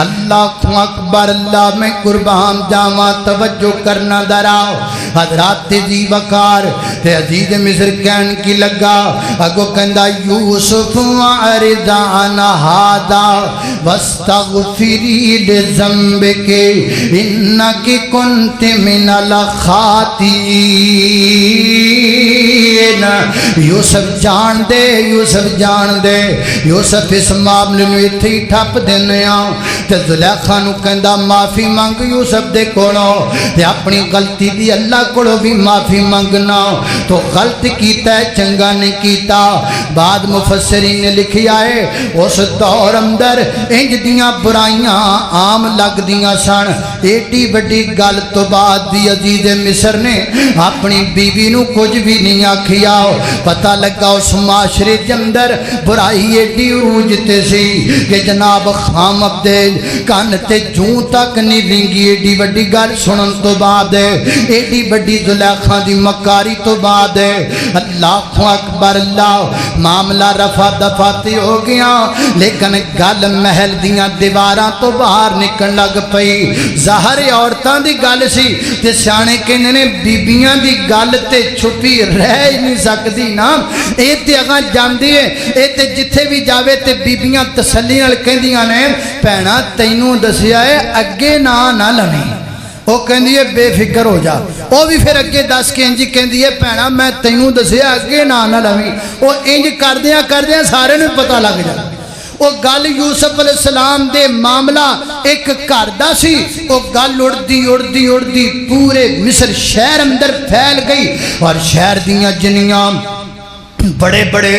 اللہ اکبر اللہ میں قربان جاواں توجہ کرنا دراؤ حضرات ذی وقار تے عزیز مصر کہن کی لگا اگو کہندا یوسف اعرض عن ھذا واستغفری لذنبک انک کنت من الخاطئین یوسف جان دے یوسف جان دے یوسف اس معاملے نو ایتھے ہی ٹھپ دینے آں تے زلیخا نو کہندا معافی مانگ یوسف دے کولوں تے اپنی غلطی دی اللہ کولوں بھی معافی مانگنا تو غلط کیتا ہے چنگا نہیں کیتا بعد مفسرین نے لکھیا ہے اس دور اندر انج دیاں برائیاں عام لگ دیاں سن ایڈی بڑی گل تو بعد بھی عزیز مصر نے اپنی بیوی نو کچھ بھی نہیں آکھیا پتہ لگا اس معاشرے کے اندر برائی ایڈی عروج تے سی کہ جناب خام عبدال کان تے جوں تک نہیں رنگی ایڈی بڑی گل سنن تو بعد ایڈی بڑی زلیخا دی مکاری تو بعد اللہ اکبر اللہ معاملہ رفع دفاتی ہو گیا لیکن گل محل دیاں دیواراں تو باہر نکل لگ پئی ظاہر عورتاں دی گل سی تے سیانے کہندے نے بیبیاں دی گل تے چھپی رہ ہی نہیں سکدی نا اے تے اگاں جاندی ہے اے تے جتھے بھی جاوے تے بیبیاں تسلی نال کہندیاں نے بھینا تینوں دسیا ہے اگے نہ لویں وہ کہندی ہے بے فکر ہو جا وہ بھی پھر اگے دس کے انجی کہندی ہے بھینا میں تینوں دسیا اگے نہ لویں وہ انج کردیاں سارے نوں پتہ لگ جا وہ گل یوسف علیہ السلام دے معاملہ ایک گھر دا سی وہ گل اڑدی پورے مصر شہر اندر پھیل گئی اور شہر دیاں جنیاں بڑے بڑے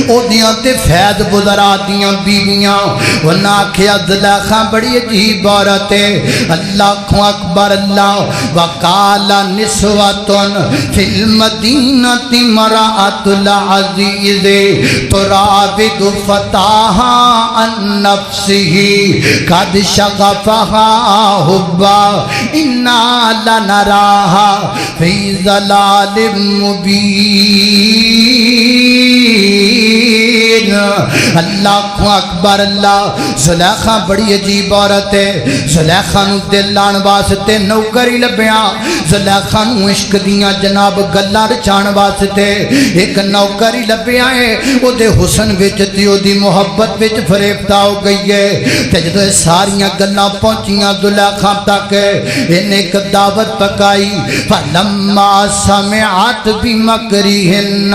او دیاں تے فیض بزرا دیاں بیویاں ورنہ آکھیا زلیخا بڑی عجیب عورت ہے اللہ اکبر اللہ وقال نسوۃ فی المدینۃ امرأۃ العزیز تراود فتاها عن نفسه قد شغفها حبا انا لنراها فی ضلال مبین اللہ اکبر اللہ زلیخا بڑی عجیب عورت ہے زلیخا نو دل لان واسطے نوکری لبیا زلیخا نو عشق دیاں جناب گلاں رچان واسطے ایک نوکری لبیا ہے او دے حسن وچ تے او دی محبت وچ فریفتہ ہو گئی ہے تے جدوں ساریاں گلاں پہنچیاں زلیخا تک انہیں ایک دعوت پکائی فلما سمعت بمکرہن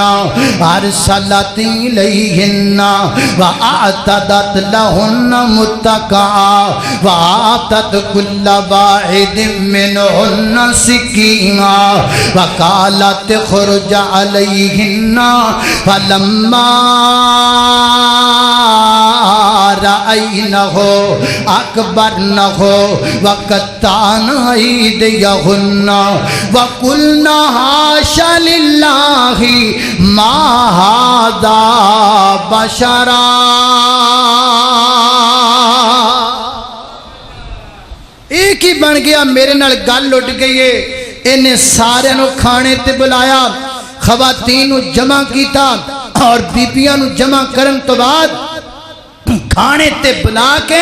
ارسلت الیہن وَأَعْتَدَتْ لَهُنَّ مُتَّكَئًا وَآتَتْ كُلَّ وَاحِدٍ مِّنْهُنَّ سِكِينًا وَقَالَتْ اخْرُجْ عَلَيْهِنَّ فَلَمَّا رَأَيْنَهُ أَكْبَرْنَهُ وَقَطَّعْنَ أَيْدِيَهُنَّ وَقُلْنَ حَاشَ لِلَّهِ مَا هَذَا بشرا ایک ہی بن گیا میرے نال گل اٹھ گئی ہے انہیں سارے نو کھانے تے بلایا خواتین نو جمع کیتا اور بیبیاں نو جمع کرن تو بعد کھانے تے بلا کے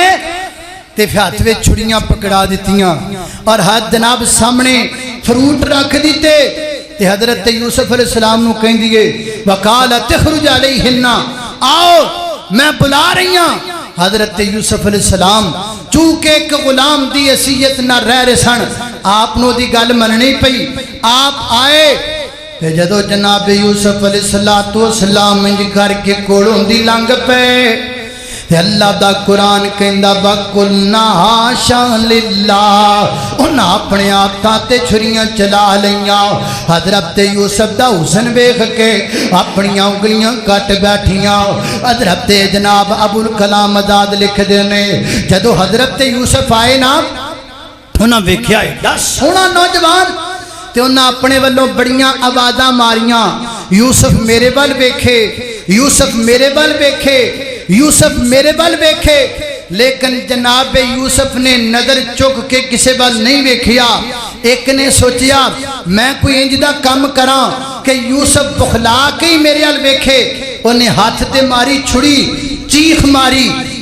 تے ہاتھ وچ چھڑیاں پکڑا دیتیاں اور ہاتھ جناب سامنے فروٹ رکھ دیتے تے حضرت یوسف علیہ السلام نو کہیں دیئے وَقَالَتْ اخْرُجْ عَلَيْهِنَّ آؤ میں بلا رہی ہوں حضرت یوسف علیہ السلام چونکہ ایک غلام دی حیثیت نہ رہ سن آپ نو دی گل مننی پئی آپ آئے تے جدو جناب یوسف علیہ السلام انج کر کے کولوں دی لنگ پے اللہ دا قرآن کہندا وَقُلْنَا حَاشَا لِلَّهِ انہاں اپنے آپتاں تے چھریاں چلا لیاں حضرت یوسف دا حسن ویکھ کے اپنیاں انگلیاں کٹ بیٹھیاں حضرت جناب ابو الکلام آزاد لکھ دینے جدو حضرت یوسف آئے نا انہاں ویکھیا ایڈا سونا نوجوان تے انہاں اپنے والوں بڑیاں آوازاں ماریاں یوسف میرے بل ویکھے یوسف میرے بل ویکھے یوسف میرے بل ویکھے لیکن جناب یوسف نے نظر چک کے کسے بل نہیں ویکھیا ایک نے سوچیا میں کوئی انج دا کم کراں کہ یوسف بخلا کے ہی میرے ال ویکھے انہیں ہاتھ تے ماری چھڑی چیخ ماری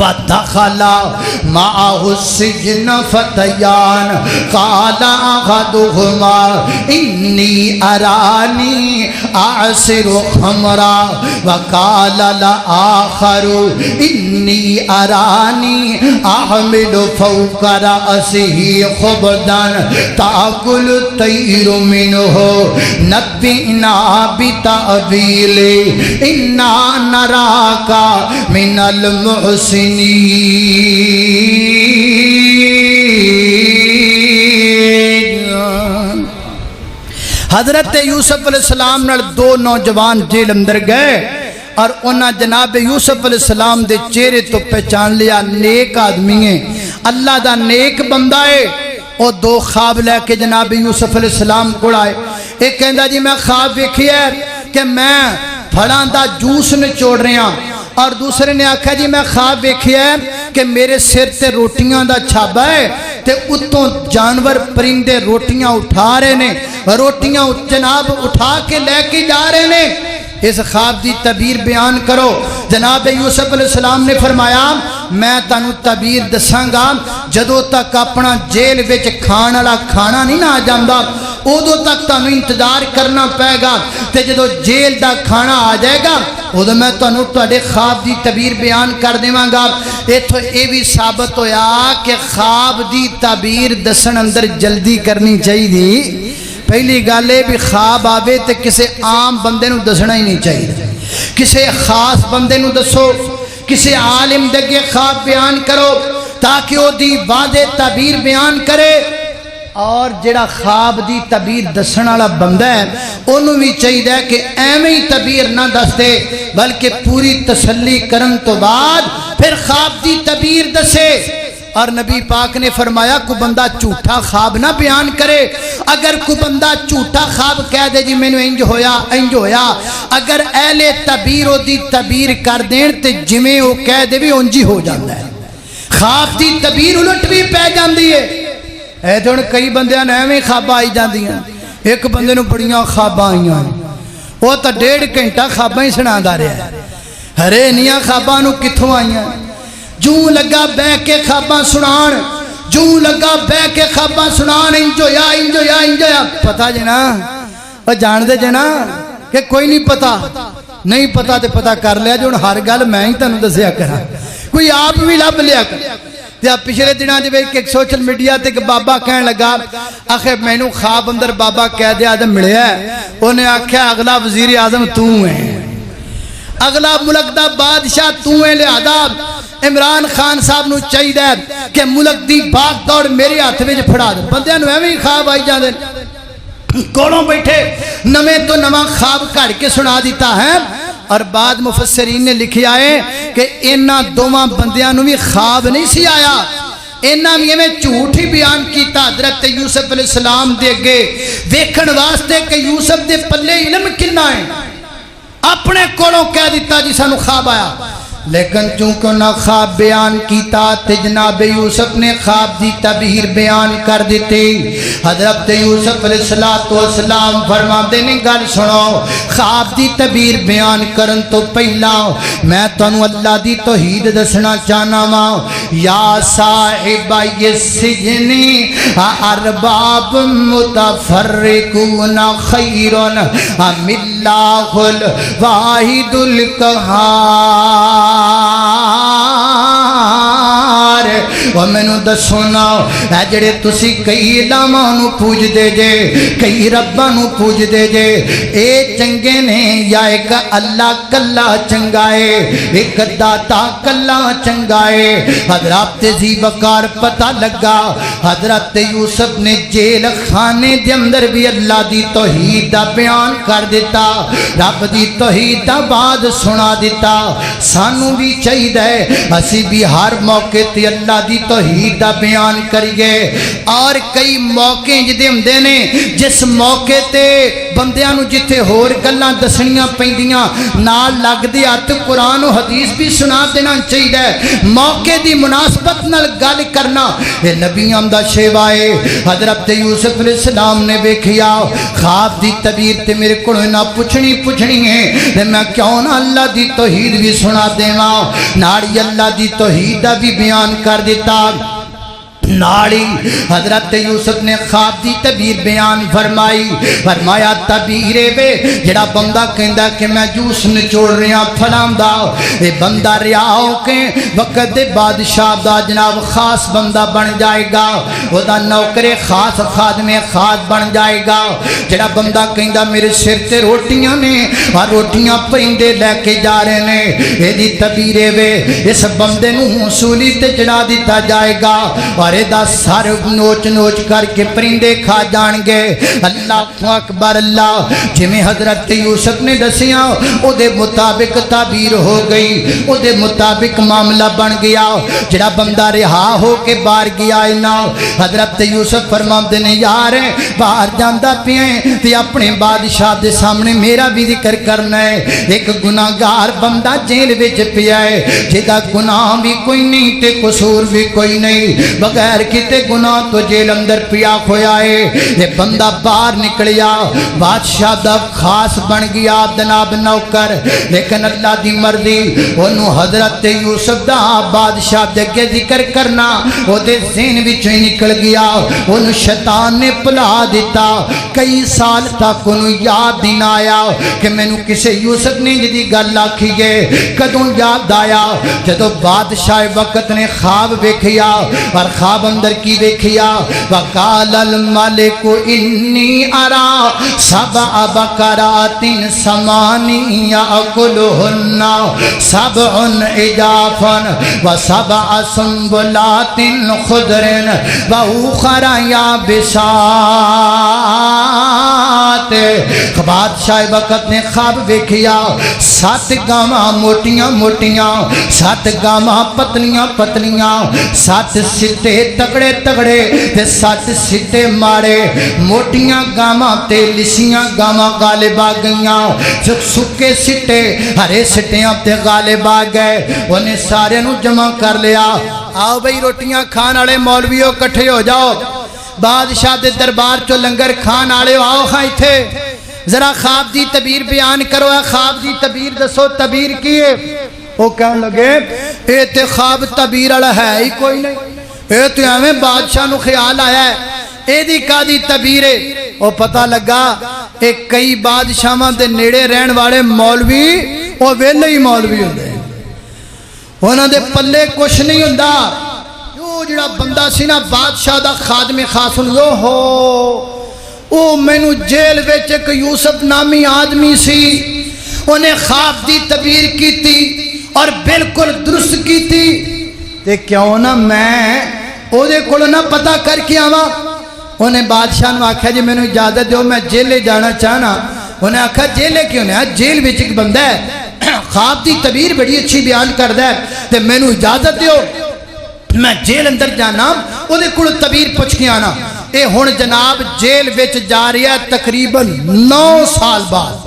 ودخل معه السجن فتيان قال أحدهما إني أراني أعصر خمرا وقال الآخر إني أراني أحمل فوق رأسه خبزا تأكل الطير منه نبئنا بتأويله إنا نراك من المحسنين۔ حضرت یوسف علیہ السلام نال دو نوجوان جیل اندر گئے اور انہاں جناب یوسف علیہ السلام دے چہرے تو پہچان لیا نیک آدمی ہے، اللہ دا نیک بندہ ہے۔ وہ دو خواب لے کے جناب یوسف علیہ السلام کو آئے۔ ایک کہندا جی میں خواب ویکھی ہے کہ میں پھڑاں دا جوس نچوڑ رہا، اور دوسرے نے آکھا جی میں خواب ویکھی ہے کہ میرے سر تے روٹیاں دا چھابا ہے تے اتوں جانور پرندے روٹیاں اٹھا رہے نے، روٹیاں جناب اٹھا کے لے کے جا رہے نے۔ اس خواب دی تعبیر بیان کرو۔ جناب یوسف علیہ السلام نے فرمایا میں تانوں تعبیر دساں گا، جدوں تک اپنا جیل وچ کھان والا کھانا نہیں نہ آ جاندا ادو تک تانوں انتظار کرنا پائے گا، تے جدوں جیل دا کھانا آ جائے گا ادو میں تانوں تہاڈے خواب دی تعبیر بیان کر دیواں گا۔ ایتھوں اے بھی ثابت ہویا کہ خواب دی تعبیر دسن اندر جلدی کرنی چاہیے۔ پہلی گل ہے بھی خواب آوے تے کسے عام بندے نو دسنا ہی نہیں چاہیے، کسے خاص بندے نو دسو، کسے عالم دے خواب بیان کرو تاکہ وہ دی واضح تعبیر بیان کرے۔ اور جڑا خواب دی تعبیر دسن والا بندہ ہے انہوں بھی چاہیے کہ ایویں ہی تعبیر نہ دس دے بلکہ پوری تسلی کرن تو بعد پھر خواب دی تعبیر دسے۔ اور نبی پاک نے فرمایا کوئی بندہ جھوٹا خواب نہ بیان کرے۔ اگر کوئی بندہ جھوٹا خواب کہہ دے جی مینوں انج ہویا، اگر اہل تعبیر او دی تعبیر کر دین تے جویں او کہہ دے بھی انج ہی ہو جاندا ہے۔ خواب دی تعبیر الٹ بھی پہ جاندی ہے۔ اے تے ہن کئی بندیاں نے ایویں خواب آئی جاندیاں۔ ایک بندے نوں بڑیاں خواب آئیاں، وہ تا 1.5 گھنٹہ خواباں ہی سنادا رہیا ہے۔ ہرے نیاں خواباں نوں کتھوں آئیاں؟ جوں لگا بہ کے خواباں سنان، جوں لگا بہ کے خواباں سنان، انج ہویا پتہ جنا او جان دے جنا کہ کوئی نہیں پتا، نہیں پتا تے پتا کر لیا جو ہر گل میں ہی تانوں دسیا کراں، کوئی آپ بھی لب لیا کر۔ پچھلے دنوں ایک سوشل میڈیا تے ایک بابا کہن لگا آخر مینوں خواب اندر بابا قائد اعظم ملیا ہے، انہیں آکھیا اگلا وزیر اعظم تو ہے، اگلا ملک دا بادشاہ تو ہے، لہذا عمران خان صاحب نو چاہیے کہ ملک دی باغ دوڑ میرے ہاتھ وچ پھڑا دے۔ بندیاں نوں ایویں خواب آئی جاندے کولوں بیٹھے نویں تو نواں خواب کڑ کے سنا دیتا ہے۔ اور بعد مفسرین نے لکھیا ہے کہ انہاں دوواں بندیاں نوں بھی خواب نہیں سی آیا، انہاں بھی میں جھوٹ ہی بیان کیتا حضرت یوسف علیہ السلام دے اگے ویکھن واسطے کہ یوسف دے پلے علم کنا ہے، اپنے کولوں کہہ دیتا جی سانوں خواب آیا۔ لیکن چونکہ نہ خواب بیان کیتا تے جناب یوسف نے خواب دی تعبیر بیان کر دیتی۔ حضرت یوسف علیہ السلام فرماندے نے گل سنو، خواب دی تعبیر بیان کرن تو پہلا میں تانوں اللہ دی توحید دسنا چاہنا وا۔ یا صاحب السجن ارباب متفرقون خیر ام اللہ الواحد القہار۔ وہ مینوں دسو نا اے جڑے تسی کئی الہاں نوں پوج دے جے، کئی رباں نوں پوج دے جے، اے چنگے نے یا ایک اللہ کلا چنگا ہے، ایک داتا کلا چنگا ہے؟ حضرت ذی وقار پتہ لگا حضرت یوسف نے جیل خانے دے اندر بھی اللہ دی توحید دا بیان کر دیتا، رب دی توحید دا بعد سنا دیتا۔ سانوں بھی چاہیے اسی بھی ہر موقع تے اللہ دی توحید دا بیان کریے اور کئی موقع جدے ہوندے نے جس موقع تے بندیاں نو جتھے ہور گلاں دسنیاں پیندیاں نال لگدی ہتھ قرآن و حدیث بھی سنا دینا چاہیے موقع دی مناسبت نال گل کرنا اے نبیاں دا شیوا ہے حضرت یوسف علیہ السلام نے ویکھیا خواب دی تعبیر تے میرے کولوں نہ پوچھنی ہے تے میں کیوں نہ اللہ دی توحید بھی سنا دیواں ناڑی اللہ دی توحید دا بھی بیان کر دیتا ناڑی حضرت یوسف نے خواب دی تعبیر بیان فرمایا تعبیر وے جڑا بندہ کہندا کہ میں جوس نچوڑ رہا پھلاں دا اے بندہ رہا ہو کے وقت دے بادشاہ دا جناب خاص بندہ بن جائے گا او دا نوکر خاص خادم خاص بن جائے گا جڑا بندہ کہندا میرے سر تے روٹیاں نے اور روٹیاں پرندے لے کے جا رہے نے اے دی تعبیر وے اس بندے نو سولی تے چڑھا دیتا جائے گا اور دا سر نوچ نوچ کر کے پرندے کھا جان گے اللہ اکبر اللہ جمیں حضرت یوسف نے دسیاں او دے مطابق تعبیر ہو گئی او دے مطابق معاملہ بن گیا جڑا بندہ رہا ہو کے باہر گیا اینا حضرت یوسف فرماندے نے یار باہر جاندا پیے تے اپنے بادشاہ دے سامنے میرا بھی ذکر کرنا ہے ایک گناہگار بندہ جیل وچ پیا ہے جدا گناہ بھی کوئی نہیں تے قصور بھی کوئی نہیں بغیر کتے گناہ تو جیل اندر پیا کھویا ہے یہ بندہ باہر نکلیا بادشاہ دا خاص بن گیا جناب نوکر لیکن اللہ دی مرضی انہوں حضرت یوسف دا بادشاہ دے کے ذکر کرنا وہ دے ذہن وچوں ہی نکل گیا انہوں شیطان نے پلا دیتا کئی سال تک انہوں یاد نہیں آیا کہ میں نو کسے یوسف نے جدی گل آکھی ہے کدوں یاد آیا جدو بادشاہ وقت نے خواب ویکھیا اور خواب اندر کی دیکھیا وقال الملک انی ارا سبع بقرات ثمانی یاکلہن سبع عجافا وسبع سنبلات خضر واخر یابسات بادشاہ وقت نے خواب ویکھیا 7 گاواں موٹیاں موٹیاں 7 گاواں پتلیاں پتلیاں 7 سٹے تگڑے تگڑے تے 7 سٹے مارے موٹیاں گاواں تے لسیاں گاواں غالب آ گئیاں سکے سٹے ہرے سٹیاں تے غالب آ گئے انہیں سارے نو جمع کر لیا آؤ بھئی روٹیاں کھان والے مولویوں کٹھے ہو جاؤ بادشاہ دے دربار چو لنگر کھان آڑے آؤ خاں تھے ذرا خواب دی تعبیر بیان کرو ہے خواب دی تعبیر دسو تعبیر کیے وہ کہنے لگے اے تے خواب تعبیر والا ہے ہی کوئی نہیں اے تے ہمیں بادشاہ نو خیال آیا ہے اے دی کا دی تعبیر ہے وہ پتہ لگا اے کئی بادشاہاں دے نیڑے رہن والے مولوی وہ ویلے ہی مولوی ہوندے انہاں دے پلے کچھ نہیں ہوندا جڑا بندہ سی نا بادشاہ دا خادم خاص ہو او مینو جیل وچ ایک یوسف نامی آدمی سی انہیں خواب دی تعبیر کی تھی اور بالکل درست کی تھی تے کیوں نہ میں او دے کولوں نہ پتہ کر کے آواں انہیں بادشاہ نے آکھیا جی مینوں اجازت دیو میں جیلے جانا چاہنا انہیں آکھیا جیلے کیوں نہیں جیل وچ ایک بندہ ہے خواب دی تعبیر بڑی اچھی بیان کردا ہے تے مینوں اجازت دیو میں جیل اندر جانا وہ دے کل تعبیر پوچھ کے آنا اے ہن جناب جیل وچ جا رہی ہے تقریباً 9 سال بعد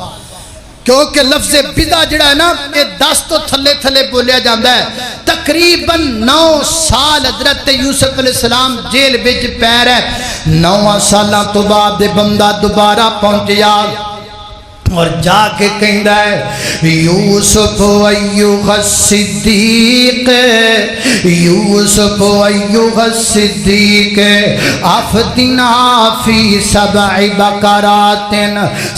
کیونکہ لفظ بدا جڑا ہے نا اے 10 تو تھلے تھلے بولیا جاندہ ہے تقریباً 9 سال حضرت یوسف علیہ السلام جیل وچ پیر ہے 9 سالاں تو بعد بندہ دوبارہ پہنچیا اور جا کے کہندا ہے یوسف ایوہ الصدیق یوسف ایوہ الصدیق افتنا فی 7 بقرات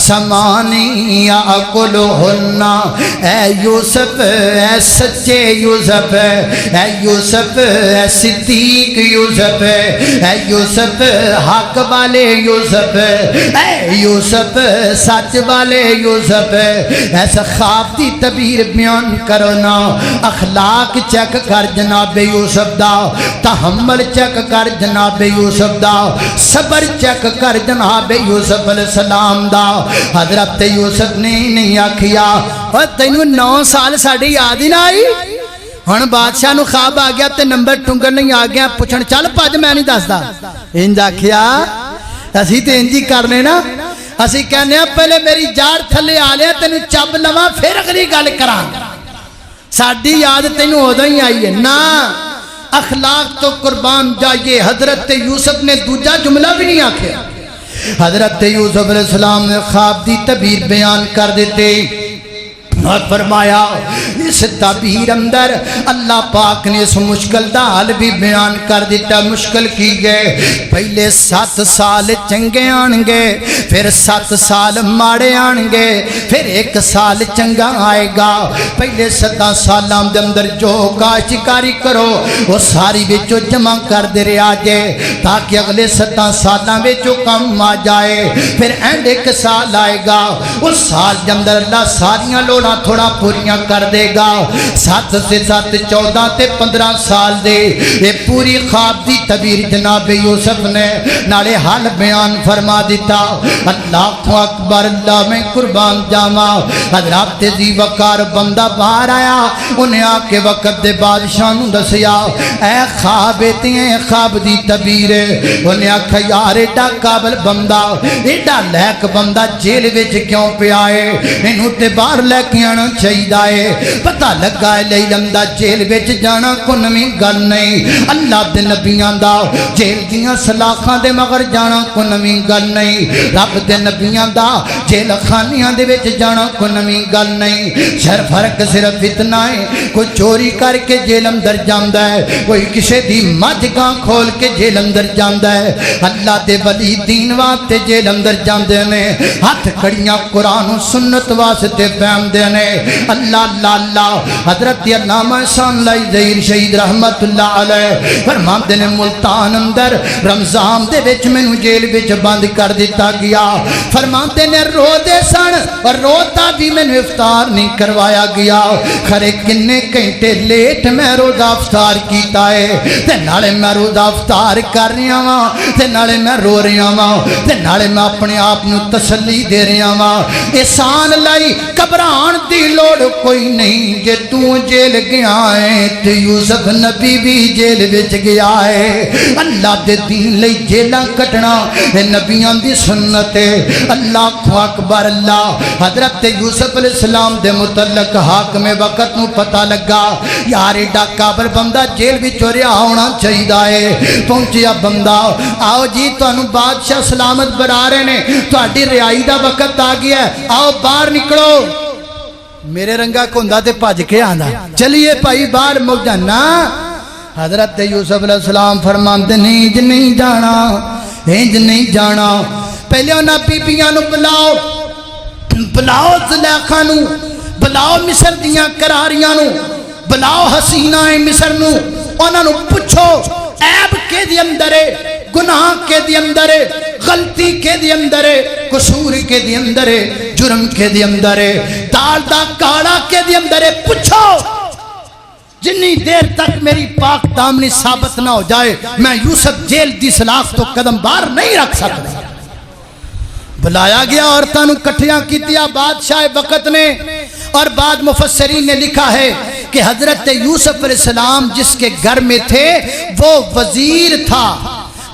ثمانی یاکلہن اے یوسف اے سچے یوسف اے یوسف اے صدیق یوسف اے یوسف حق والے یوسف اے یوسف سچ والے یوسف ایسا خواب دی تعبیر بیان کرو نا اخلاق چیک کر جناب یوسف دا تحمل چیک کر جناب یوسف دا صبر چیک کر جناب یوسف علیہ السلام دا حضرت یوسف نے نہیں آکھیا اور تینوں 9 سال ساڑھی یاد ہی نہ آئی ہن بادشاہ نو خواب آ گیا تے نمبر ٹنگن نہیں آ گیا پوچھن چل پج میں نہیں دسدا انج آکھیا اسی تے انج ہی کرنے نا اسی کہنے پہلے میری جاڑ تھلے آ لیا تینوں چب لواں پھر اگلی گل کراں ساڈی یاد تینوں اودوں ہی آئی ہے نا اخلاق تو قربان جائیے حضرت یوسف نے دوجا جملہ بھی نہیں آکھیا حضرت یوسف علیہ السلام نے خواب دی تعبیر بیان کر دیتے اور فرمایا اس تعبیر اندر اللہ پاک نے اس مشکل دا حل بھی بیان کر دیتا مشکل کی گئے پہلے 7 سال چنگے آنگے پھر 7 سال ماڑے آنگے پھر 1 سال چنگا آئے گا پہلے 7 سالوں دے اندر جو کاشتکاری کرو وہ ساری وچوں جمع کر دے رہا جے تاکہ اگلے 7 سالوں وچوں کم آ جائے پھر اینڈ 1 سال آئے گا اس سال دے اندر اللہ ساریاں لوڑاں تھوڑا پوریاں کر دے گا 7 سے 7 14 تے 15 سال دے یہ پوری خواب دی تعبیر جناب یوسف نے نالے حال بیان فرما دیتا اللہ اکبر اللہ میں قربان جاواں حضرات ذی وقار بندہ باہر آیا انہیں آ کے وقت دے بادشاہ نوں دسیا اے خواب تے خواب دی تعبیر انہیں آکھیا یار ایڈا قابل بندہ ایڈا لیک بندہ جیل وچ کیوں پیا ہے اینوں تے باہر لے کے آنا چاہیے پتہ لگا ہے لیلم دا جیل وچ جانا کنویں گل نہیں اللہ دے نبیاں دا جیل دیاں سلاخاں دے مگر جانا کنویں گل نہیں رب دے نبیاں دا جیل خانیاں دے وچ جانا کنویں گل نہیں شر فرق صرف اتنا ہے کوئی چوری کر کے جیل اندر جاندا ہے کوئی کسے دی مجھ گاں کھول کے جیل اندر جاندا ہے اللہ دے ولی دین واسطے جیل اندر جاندے نے ہاتھ کڑیاں قرآن و سنت واسطے پہندے نے اللہ اللہ اللہ حضرت علامہ احسان لائی ظہیر شہید رحمت اللہ علیہ فرماندے نے ملتان اندر رمضان دے وچ مینوں جیل وچ بند کر دیتا گیا فرماندے نے رو دے سن اور روتا بھی مینوں افطار نہیں کروایا گیا کھرے کنے گھنٹے لیٹ میں روزہ افطار کیتا ہے تے نالے میں روزہ افطار کر رہا ہاں تے نالے میں رو رہا ہاں تے نالے میں اپنے آپ نوں تسلی دے رہا ہاں احسان لائی گھبران دی لوڑ کوئی نہیں جے تو جیل گیا ہے تے یوسف نبی بھی جیل وچ گیا ہے اللہ دے دین لئی جیلاں کٹنا اے نبیاں دی سنت ہے اللہ اکبر اللہ حضرت یوسف علیہ السلام دے متعلق حاکم وقت نو پتہ لگا یار ایڈا قابل بندہ جیل وچ رہا ہونا چاہیے پہنچیا بندہ آؤ جی تانوں بادشاہ سلامت بنا رہے نے تہاڈی رہائی دا وقت آ گیا ہے آؤ باہر نکلو میرے رنگا کھوندا تے بھج کے آندا چلیے بھائی باہر مک جانا حضرت یوسف علیہ السلام فرماندے نہیں انج نہیں جانا انج نہیں جانا پہلے انہاں بیبییاں نو بلاؤ بلاؤ زلیخا نو بلاؤ مصر دیاں کراریاں نو بلاؤ حسینہ مصر نو انہاں نو پوچھو عیب کے دی اندر ہے گناہ کے دی اندر ہے غلطی کے دی اندر ہے قصور کے دی اندر ہے جرم کے دی اندر ہے دال دا کاڑا کے دی اندر ہے پوچھو جنی دیر تک میری پاک دامنی ثابت نہ ہو جائے میں یوسف جیل دی سلاخ تو قدم باہر نہیں رکھ سکتا بلایا گیا عورتوں نے کٹھیاں کیتیا بادشاہ وقت نے اور بعد مفسرین نے لکھا ہے کہ حضرت یوسف علیہ السلام جس کے گھر میں تھے وہ وزیر تھا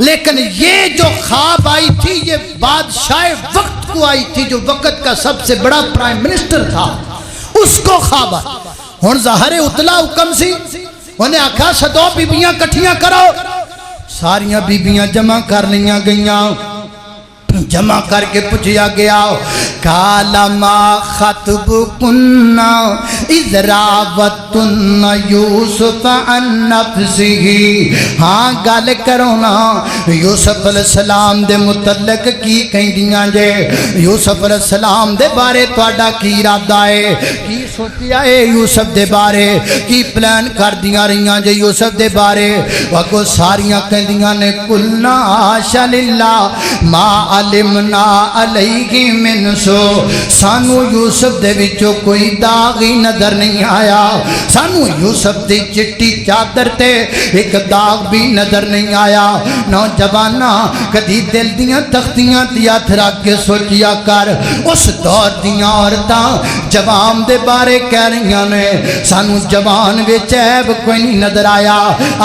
لیکن یہ جو خواب آئی تھی یہ بادشاہ وقت کو آئی تھی جو وقت کا سب سے بڑا پرائم منسٹر تھا اس کو خواب آئی ہن ظاہر اطلاع حکم سی انہیں آکھا سدو بیبیاں کٹھیاں کرو ساریاں بیبیاں جمع کر لیاں گئیاں جمع کر کے پوچھیا گیا کالا ما خطبکن اذ راوتن یوسف عن نفسہ ہاں گل کرو نا یوسف علیہ السلام دے متعلق کی کہندیاں جے یوسف علیہ السلام دے بارے تہاڈا کی ارادہ ہے کی سوچیا ہے یوسف دے بارے کی پلان کر دیاں رہیاں جے یوسف دے بارے وگو ساریاں کہندیاں نے کلنا حاشا للہ ما علمنا علیہ من سو سانو یوسف دے وچوں کوئی داغ ہی نہ نظر نہیں آیا سانو یوسف دی چٹی چادر تے ایک داغ بھی نظر نہیں آیا نوجوانا کدی دل دیاں تختیاں دی ہتھ رکھ کے سوچیا کر اس دور دیاں عورتاں جوان دے بارے کہہ رہی نے سانو جوان وچ عیب کوئی نہیں نظر آیا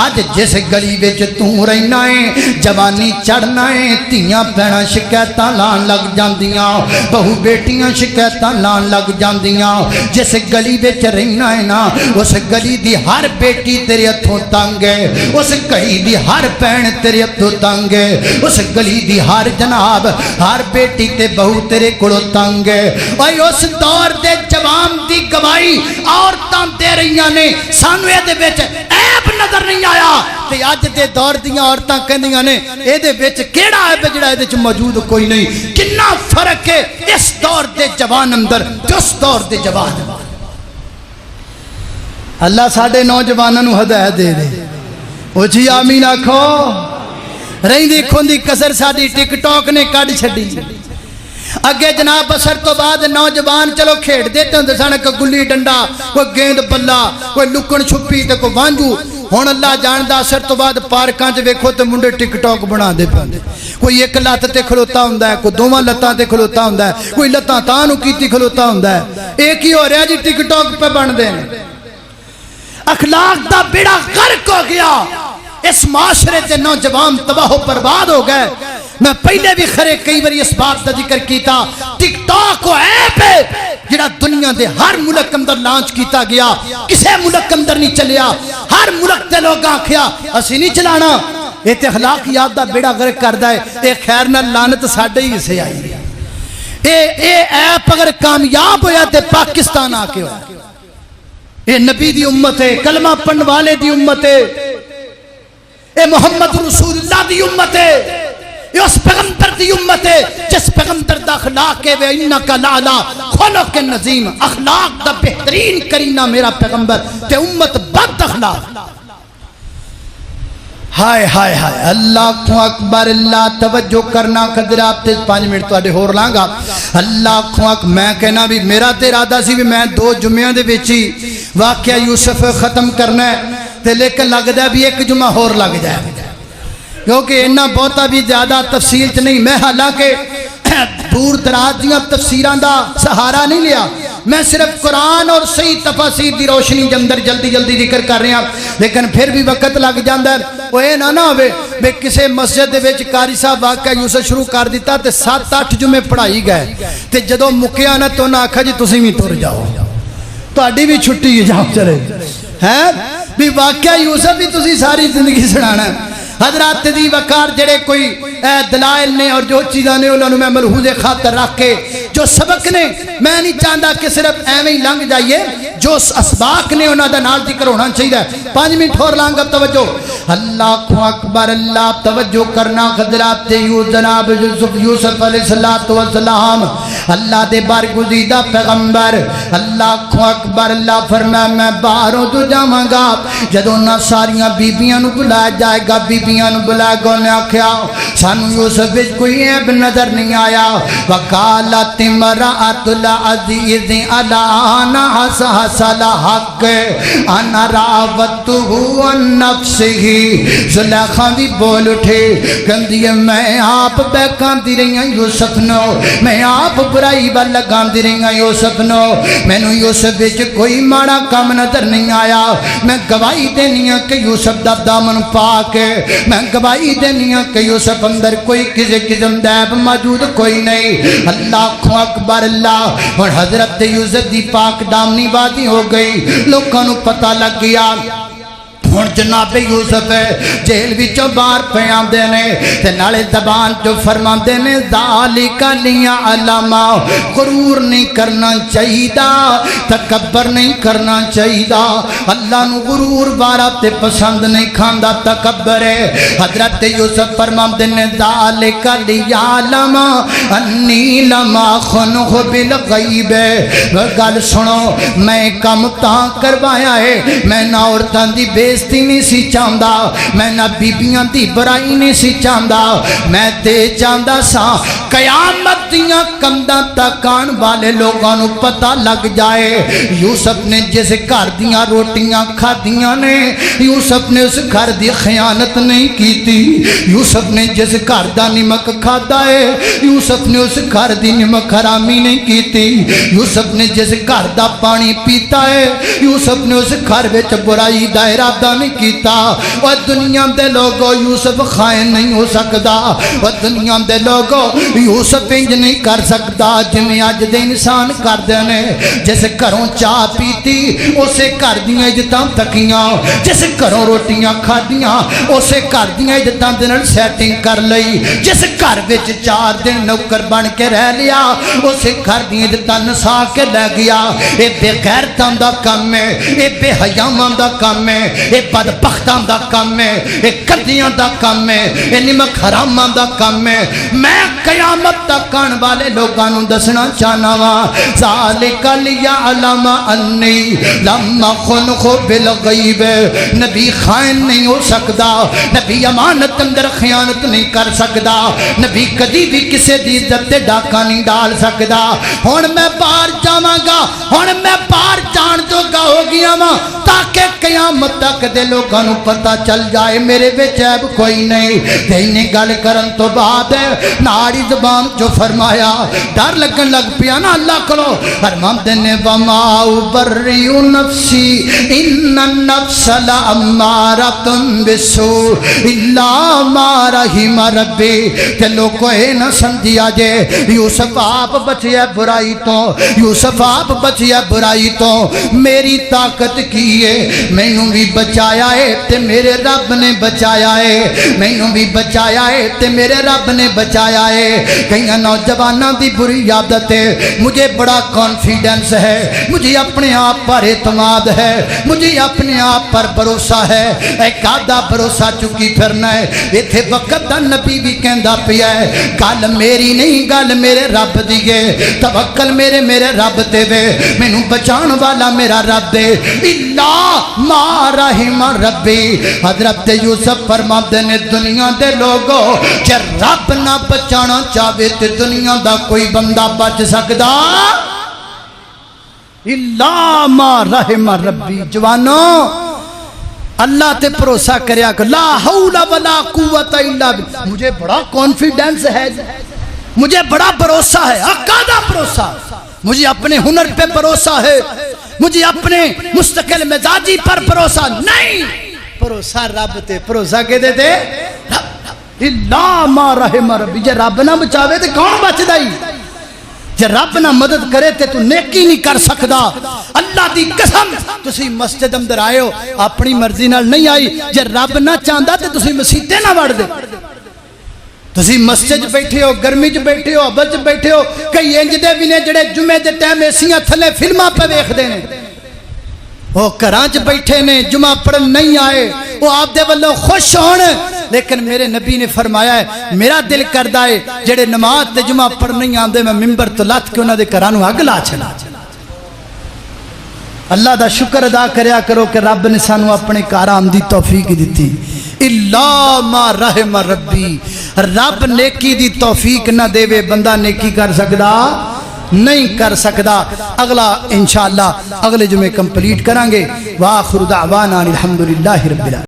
اج جس گلی وچ تو رہنا ہے جوانی چڑھنا ہے تیاں بہناں شکایتاں لان لگ جاندیاں بہو بیٹیاں شکایتاں لان لگ جاندیاں جس گلی وچ رہنا ہے نا اس گلی دی ہر بیٹی تیرے ہتھوں تنگ ہے اس گلی دی ہر بہن تیرے ہتھوں تنگ ہے اس گلی دی ہر جناب ہر بیٹی تے بہو تیرے کولوں تنگ ہے اوے اس دور دے جوان دی گواہی عورتاں دے رہیاں نے سانو اے دے وچ عیب نظر نہیں آیا تے اج دے دور دیاں عورتاں کہندیاں نے اے دے وچ کیڑا عیب جڑا اے دے وچ موجود کوئی نہیں کتنا فرق ہے اس دور دے جوان اندر تے اس دور دے جوان اللہ ساڈے نوجواناں نوں ہدایت دے دے او جی آمین آکھو رہندی کھوندی کسر ساڈی ٹک ٹاک نے کڈ چھڈی اگے جناب اثر تو بعد نوجوان چلو کھیڈ دیتے ہوندے سن کوئی گلی ڈنڈا کوئی گیند بلا کوئی لکن چھپی تے کوئی وانجو ہن اللہ جاندا اثر تو بعد پارکاں وچ ویکھو تے منڈے ٹک ٹاک بنا دے پے کوئی ایک لت تے کھلوتا ہوندا ہے کوئی دوواں لتاں تے کھلوتا ہوندا ہے کوئی لتاں تاں نو کیتی کھلوتا ہوندا ہے ایک ہی ہو رہا جی ٹک ٹاک پہ بن دے اخلاق دا بیڑا غرق ہو گیا اس معاشرے تے نوجوان تباہ و برباد ہو گئے میں پہلے بھی خرے کئی باری اس بات کا ذکر کیتا ٹک ٹاک کو ایپ ہے جڑا دنیا دے ہر ملک اندر لانچ کیتا گیا کسے ملک اندر نہیں چلیا ہر ملک دے لوگ آکھیا اسی نہیں چلانا یہ تے اخلاقیات دا بیڑا غرق کردا ہے اے خیر نہ لعنت ساڈے ہی سے آئی اے ایپ اگر کامیاب ہویا تے پاکستان آ کے ہوا اے نبی دی امت ہے کلمہ پڑھن والے دی امت ہے اے محمد رسول اللہ دی امت ہے یہ اس پیغمبر دی امت ہے جس پیغمبر دا اخلاق ہے وَإِنَّكَ لَعَلَىٰ خُلُقٍ عَظِيمٍ اخلاق دا بہترین کرینہ میرا پیغمبر تے امت بد اخلاق ہائے ہائے ہائے اللہ کو اکبر اللہ توجہ کرنا قدر آپ تے 5 منٹ تو آڈے ہور لانگا اللہ کو اکبر میں کہنا بھی میرا تے ارادہ سی بھی میں 2 جمعہ دے وچی واقعہ یوسف ختم کرنا ہے تے لیکن لگ دا بھی ایک جمعہ ہور لگ جائے کیونکہ انہا بہتا بھی زیادہ تفصیل چ نہیں میں حالانکہ دور دراز دیاں تفسیران دا سہارا نہیں لیا میں صرف قرآن اور صحیح تفاسیر دی روشنی جندر جلدی جلدی ذکر کر رہے ہیں لیکن پھر بھی وقت لگ جاندہ ہے وہ اے نہ ہوئے بے کسے مسجد دے وچ قاری صاحب واقعہ یوسف شروع کر دیتا تے 7-8 جمعے پڑھائی گئے تے جدو مکیا نہ تو نہ آکھا جی تسی بھی ٹر جاؤ تو اڈی بھی چھٹی ہے جاؤ چلے ہیں بھی واقعہ یوسف بھی تسی ساری زندگی سنانا ہے حضرات دی وقار جڑے کوئی دلائل نے اور جو چیزاں نے انہوں نے میں ملحوظ خاطر رکھ کے جو سبق نے میں نہیں چاہتا کہ صرف ایویں لنگ جائیے جو اسباق نے انہوں دا نال ذکر ہونا چاہیے 5 منٹ اور لانگا توجہ اللہ کو اکبر اللہ توجہ کرنا حضرات جناب یوسف علیہ السلام اللہ دے بارگزیدہ پیغمبر اللہ کو اکبر اللہ فرمایا میں باہروں تو جاواں گا جدوں نہ ساریاں بیبیاں نو بلایا جائے گا بیبیاں نو بلا کے نے آکھیا سانو یوسف وچ کوئی عیب نظر نہیں آیا وقالت امرأۃ العزیز الانا حس الحق انا راودته عن نفسه زلیخا بھی بول اٹھے کہندی ہے میں آپ بہکاندی رہی ہوں یوسف نو میں آپ برائی ول لگاندی رہی ہوں یوسف نو مینوں یوسف وچ کوئی ماڑا کام نظر نہیں آیا میں گواہی دینی ہوں کہ یوسف دا دامن پاک ہے میں گواہی دینی ہوں کہ یوسف اندر کوئی کسی قسم عیب موجود کوئی نہیں اللہ کو اکبر اللہ اور حضرت یوسف دی پاک دامنی بازی ہو گئی لوگوں کو پتہ لگ گیا ہن جناب یوسف جیل وچوں باہر پے آندے نے تے نالے زبان جو فرماندے نے ذالک لیعلما غرور نہیں کرنا چاہیدا تکبر نہیں کرنا چاہیدا اللہ نو غرور بارا تے پسند نہیں کھاندا تکبر ہے حضرت یوسف فرماندے نے ذالک لیعلما انی لما خنہ بالغیب گل سنو میں کم تاں کروایا ہے میں نہ عورتاں دی بے نہیں سی چاہتا میں نہ بیبیاں دی برائی نہیں سی چاہتا میں تے چاہتا سا قیامت دیاں کنداں تک آن والے لوگاں نو پتہ لگ جائے یوسف نے جس گھر دیاں روٹیاں کھادیاں نے یوسف نے اس گھر دی خیانت نہیں کیتی یوسف نے جس گھر دا نمک کھادا ہے یوسف نے اس گھر دی نمک حرامی نہیں کیتی یوسف نے جس گھر دا پانی پیتا ہے یوسف نے اس گھر وچ برائی دا ارادہ نہیں کیتا اور دنیا دے لوگوں یوسف خائن نہیں ہو سکدا اور دنیا دے لوگوں یوسف انج نہیں کر سکتا جویں اج دے انسان کردے نے جس گھروں چاہ پیتی اسے گھر دیاں عزتاں تکیاں جس گھروں روٹیاں کھادیاں اسے گھر دیاں عزتاں دے نال سیٹنگ کر لئی جس گھر وچ 4 دن نوکر بن کے رہ لیا اسے گھر دیاں عزتاں نسا کے لے گیا اے بے غیرتاں دا کم ہے اے بے حیاواں دا کم ہے اے بدبختاں دا کم ہے اے گندیاں دا کم ہے اے نمک حراماں دا کم ہے میں قیامت تک آن والے لوگاں نوں دسنا چاہنا وا ذالک لیعلم انی لم اخنہ بالغیب نبی خائن نہیں ہو سکدا نبی امانت اندر خیانت نہیں کر سکدا نبی کدی بھی کسے دی عزت تے ڈاکا نہیں ڈال سکدا ہن میں باہر جاواں گا ہن میں باہر جان جوگا ہو گیا وا تاکہ قیامت تک دے لوگاں نوں پتہ چل جائے میرے وچ عیب کوئی نہیں تے انہیں گل کرن تو بعد ناڑی زبان جو فرمایا ڈر لگن لگ پیا نا اللہ کلو فرماندے نے وما ابرئ نفسی ان النفس لامارۃ بالسوء الا ما رحم ربی تے لوگو اے نہ سمجھیا جے یوسف آپ بچیا برائی تو یوسف آپ بچیا برائی تو میری طاقت کی ہے مینوں بھی بچایا ہے تے میرے رب نے بچایا ہے مینوں بھی بچایا ہے تے میرے رب نے بچایا ہے کئی نوجوانوں دی بری عادت ہے مجھے بڑا کانفیڈنس ہے مجھے اپنے آپ پر اعتماد ہے مجھے اپنے آپ پر بھروسہ ہے ایک آدھا بھروسہ چکی پھرنا ہے ایتھے وقت دا نبی بھی کہندا پیا ہے گل میری نہیں گل میرے رب دی ہے توکل میرے رب تے وے مینوں بچان والا میرا رب دے الا ما رحم ربی حضرت یوسف فرماندے نے دنیا دے لوگوں جے رب نہ بچانا چاہے تے دنیا دا کوئی بندہ بچ سکدا الا ما رحم ربی جوانو اللہ تے بھروسہ کریا کہ لا حول ولا قوت الا باللہ مجھے بڑا کانفیڈنس ہے مجھے بڑا بھروسہ ہے عقیدہ بھروسہ مجھے اپنے ہنر پہ بھروسہ ہے مجھے اپنے مستقل مزاجی پر بھروسہ نہیں بھروسہ رب تے بھروسہ کے دے دے الا ما رحم ربی جے رب نہ بچاوے تے کون بچدا ہی جے رب نہ مدد کرے تے تو نیکی نہیں کر سکدا اللہ دی قسم تسی مسجد اندر آئے ہو اپنی مرضی نال نہیں آئی جے رب نہ چاہندا تے تسی مسیتے نہ وڑ دے تسی مسجد بیٹھے ہو گرمی چ بیٹھے ہو ابل چ بیٹھے ہو کئی انج دے بھی نے جڑے جمعے دے ٹائم ایسیاں تھلے فلماں پہ ویکھدے نے وہ گھراں چ بیٹھے نے جمعہ پڑھن نہیں آئے وہ آپ دے والوں خوش ہون لیکن میرے نبی نے فرمایا ہے میرا دل کردا ہے جڑے نماز تے جمعہ پڑھ نہیں آندے میں منبر تو لت کے انہاں دے گھراں نوں اگ لا چھڑا اللہ دا شکر ادا کریا کرو کہ رب نے سانو اپنے گھر آن دی توفیق دتی الا ما رحم ربی رب نیکی دی توفیق نہ دے بندہ نیکی کر سکدا نہیں کر سکدا اگلا انشاءاللہ اگلے جمعے کمپلیٹ کریں گے وآخر دعوانا الحمدللہ رب العالمین